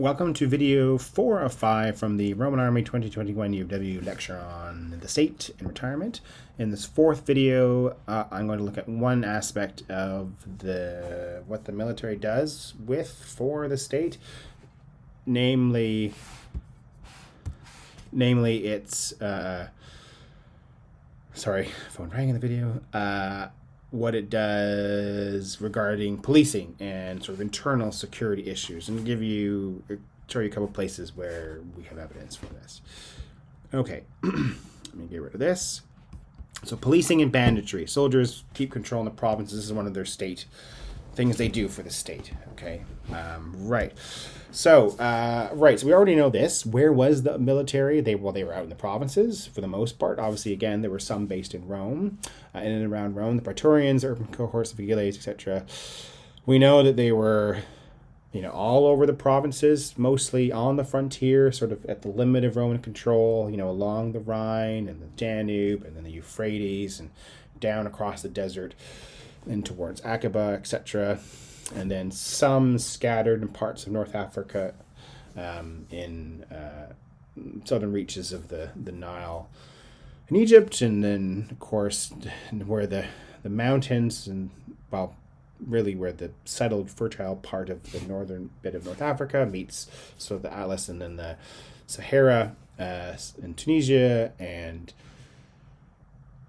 Welcome to video 4 of 5 from the Roman Army 2021 UofW lecture on the state and retirement. In this fourth video, I'm going to look at one aspect of what the military does for the state, namely its sorry, phone rang in the video. What it does regarding policing and sort of internal security issues, and show you a couple places where we have evidence for this. Okay, let me get rid of this. So policing and banditry. Soldiers keep control in the provinces. This is one of their state things they do for the state. Okay, right. So we already know this. Where was the military? They were out in the provinces for the most part. Obviously, again, there were some based in Rome, in and around Rome. The Praetorians, urban cohorts, the Vigiles, etc. We know that they were, all over the provinces, mostly on the frontier, sort of at the limit of Roman control. Along the Rhine and the Danube, and then the Euphrates, and down across the desert, and towards Aqaba, etc. And then some scattered in parts of North Africa, in southern reaches of the Nile in Egypt, and then, of course, where the mountains and, well, really where the settled, fertile part of the northern bit of North Africa meets sort of the Atlas, and then the Sahara in Tunisia and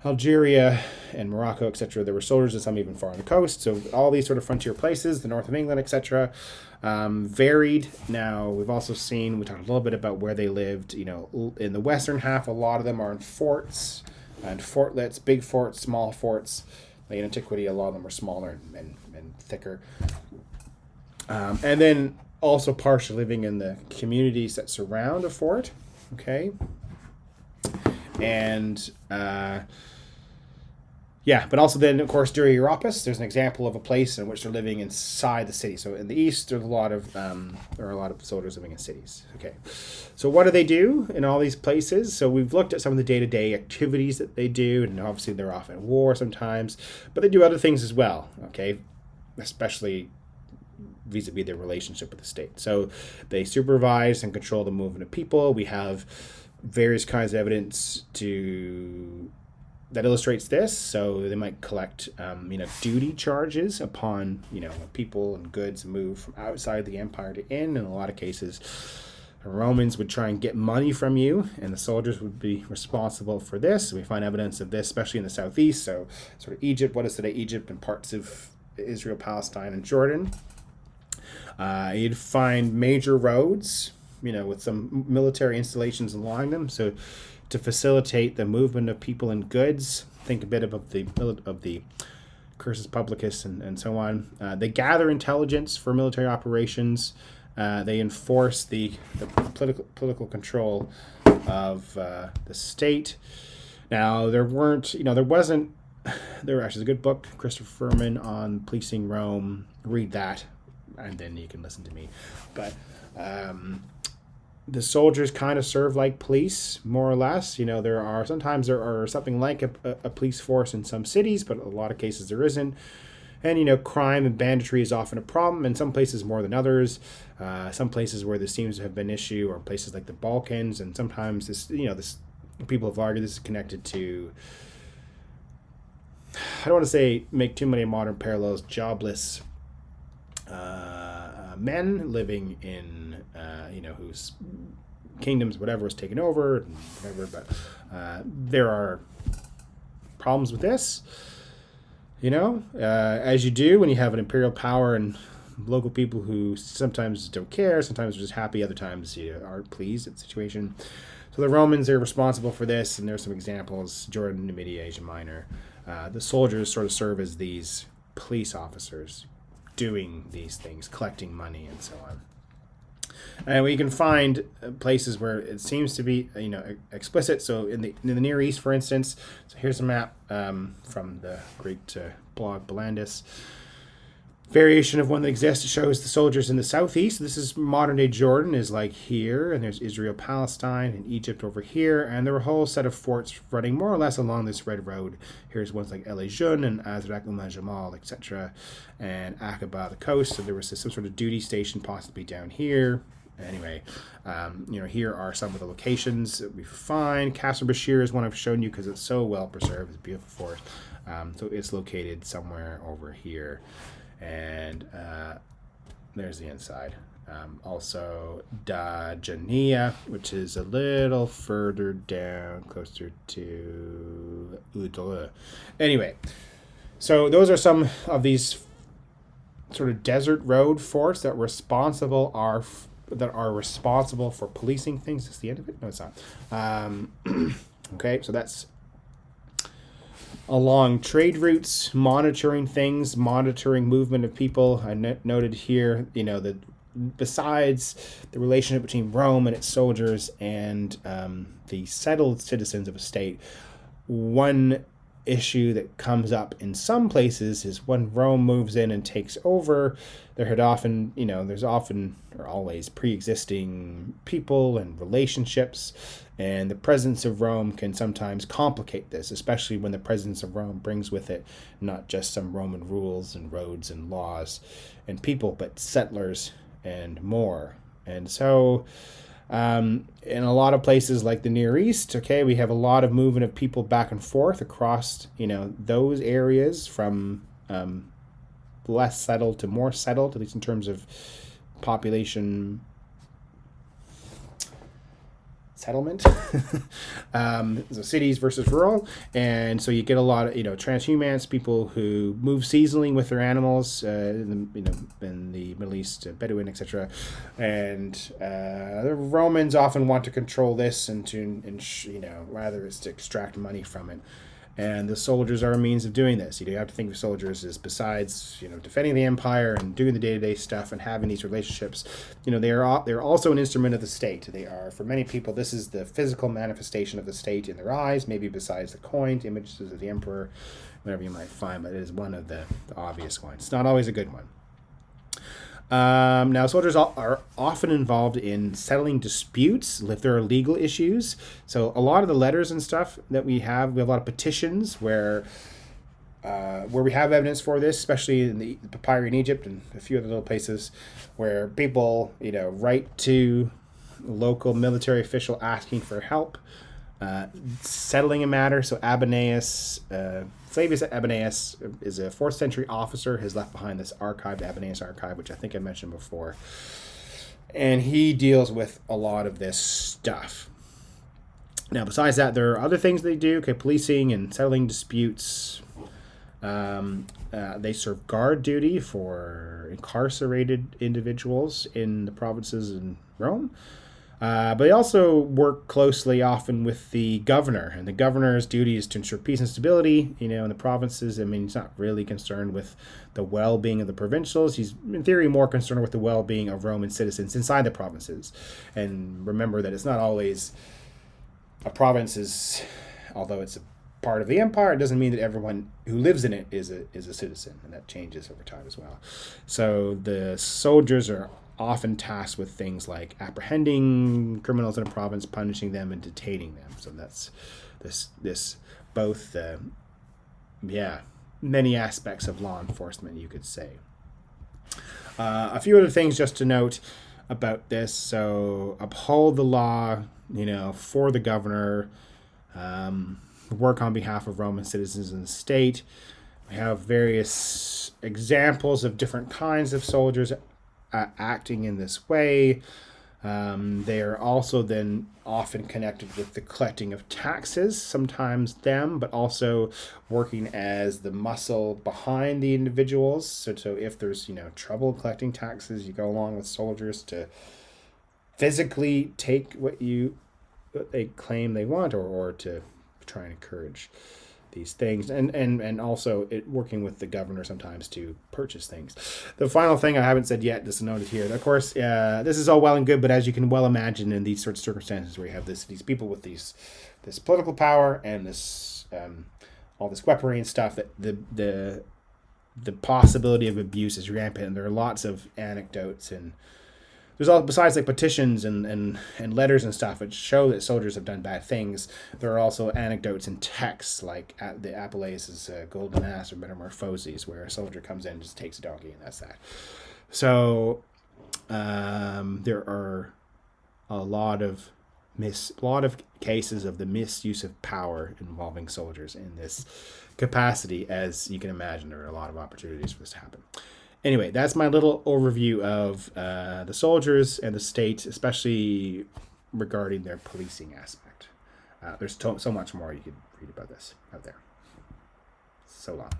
Algeria and Morocco, etc. There were soldiers, and some even far on the coast. So all these sort of frontier places, the north of England, etc., varied. Now, we've also we talked a little bit about where they lived. In the western half, a lot of them are in forts and fortlets, big forts, small forts. Like in antiquity, a lot of them are smaller and thicker. And then also partially living in the communities that surround a fort. Okay. And but also then, of course, during Europus, there's an example of a place in which they're living inside the city. So in the east, there are a lot of soldiers living in cities. Okay, so what do they do in all these places? So we've looked at some of the day-to-day activities that they do, and obviously they're often at war sometimes, but they do other things as well. Okay, especially vis-a-vis their relationship with the state. So they supervise and control the movement of people. We have various kinds of evidence that illustrates this. So they might collect, duty charges upon, people and goods move from outside the empire to in. In a lot of cases, the Romans would try and get money from you, and the soldiers would be responsible for this. We find evidence of this, especially in the southeast. So sort of Egypt, what is today Egypt, and parts of Israel, Palestine, and Jordan. You'd find major roads, with some military installations along them. So to facilitate the movement of people and goods, think a bit of the cursus publicus and so on. They gather intelligence for military operations. They enforce the political control of the state. Now, there actually is a good book, Christopher Furman, on policing Rome. Read that, and then you can listen to me. But the soldiers kind of serve like police, more or less. There are something like a police force in some cities, but in a lot of cases there isn't. And, crime and banditry is often a problem in some places more than others. Some places where this seems to have been an issue are places like the Balkans, and sometimes this people have argued this is connected to, I don't want to say make too many modern parallels, jobless men living in, whose kingdoms, whatever, was taken over, and whatever. But there are problems with this, as you do when you have an imperial power and local people who sometimes don't care, sometimes are just happy, other times aren't pleased at the situation. So the Romans are responsible for this, and there's some examples: Jordan, Numidia, Asia Minor. The soldiers sort of serve as these police officers, doing these things, collecting money, and so on. And we can find places where it seems to be, explicit. So in the Near East, for instance, so here's a map from the great blog Balandis. Variation of one that exists shows the soldiers in the southeast. This is modern day Jordan, is like here, and there's Israel, Palestine, and Egypt over here, and there were a whole set of forts running more or less along this red road. Here's ones like El Ejun and Azraq Jamal, etc., and Aqaba, the coast. So there was some sort of duty station possibly down here, Anyway, here are some of the locations that we find. Castle Bashir is one I've shown you because it's so well preserved. It's a beautiful forest. So it's located somewhere over here. And there's the inside. Also, Dajania, which is a little further down, closer to Udre. Anyway, so those are some of these sort of desert road forts that are responsible for policing things. Is the end of it? No, it's not. Okay, so that's along trade routes, monitoring things, monitoring movement of people. I noted here, that besides the relationship between Rome and its soldiers and the settled citizens of a state, one issue that comes up in some places is when Rome moves in and takes over, there's often or always pre-existing people and relationships, and the presence of Rome can sometimes complicate this, especially when the presence of Rome brings with it not just some Roman rules and roads and laws and people, but settlers and more. And so in a lot of places like the Near East, we have a lot of movement of people back and forth across, those areas from less settled to more settled, at least in terms of population settlement. So cities versus rural, and so you get a lot of transhumance, people who move seasonally with their animals in the Middle East, Bedouin, etc. And the Romans often want to control this and rather it's to extract money from it. And the soldiers are a means of doing this. You have to think of soldiers as, besides defending the empire and doing the day-to-day stuff and having these relationships, they're also an instrument of the state. They are, for many people, this is the physical manifestation of the state in their eyes, maybe besides the coined images of the emperor, whatever you might find, but it is one of the obvious ones. It's not always a good one. Now, soldiers are often involved in settling disputes if there are legal issues. So a lot of the letters and stuff that we have a lot of petitions where we have evidence for this, especially in the papyri in Egypt and a few other little places where people, write to local military official asking for help, settling a matter. So Flavius Abenaeus is a 4th century officer, has left behind this archive, the Abenaeus archive, which I think I mentioned before. And he deals with a lot of this stuff. Now, besides that, there are other things they do, policing and settling disputes. They serve guard duty for incarcerated individuals in the provinces in Rome. But they also work closely often with the governor, and the governor's duty is to ensure peace and stability, in the provinces. He's not really concerned with the well-being of the provincials. He's, in theory, more concerned with the well-being of Roman citizens inside the provinces. And remember that it's not always a province is, although it's a part of the empire, it doesn't mean that everyone who lives in it is a citizen, and that changes over time as well. So the soldiers are often tasked with things like apprehending criminals in a province, punishing them, and detaining them. So that's this both many aspects of law enforcement, you could say. A few other things just to note about this. So uphold the law, for the governor, work on behalf of Roman citizens in the state. We have various examples of different kinds of soldiers acting in this way. They are also then often connected with the collecting of taxes, sometimes them, but also working as the muscle behind the individuals. So if there's trouble collecting taxes, you go along with soldiers to physically take what they claim they want, or to try and encourage these things, and also working with the governor sometimes to purchase things. The final thing I haven't said yet, just noted here, of course, this is all well and good, but as you can well imagine, in these sorts of circumstances where you have these people with this political power and this all this weaponry and stuff, that the possibility of abuse is rampant, and there are lots of anecdotes and there's all, besides like petitions and letters and stuff which show that soldiers have done bad things, there are also anecdotes and texts like at the Apuleius' Golden Ass or Metamorphoses, where a soldier comes in and just takes a donkey, and that's that. So there are a lot of cases of the misuse of power involving soldiers in this capacity. As you can imagine, there are a lot of opportunities for this to happen. Anyway, that's my little overview of the soldiers and the state, especially regarding their policing aspect. There's so much more you could read about this out there. So long.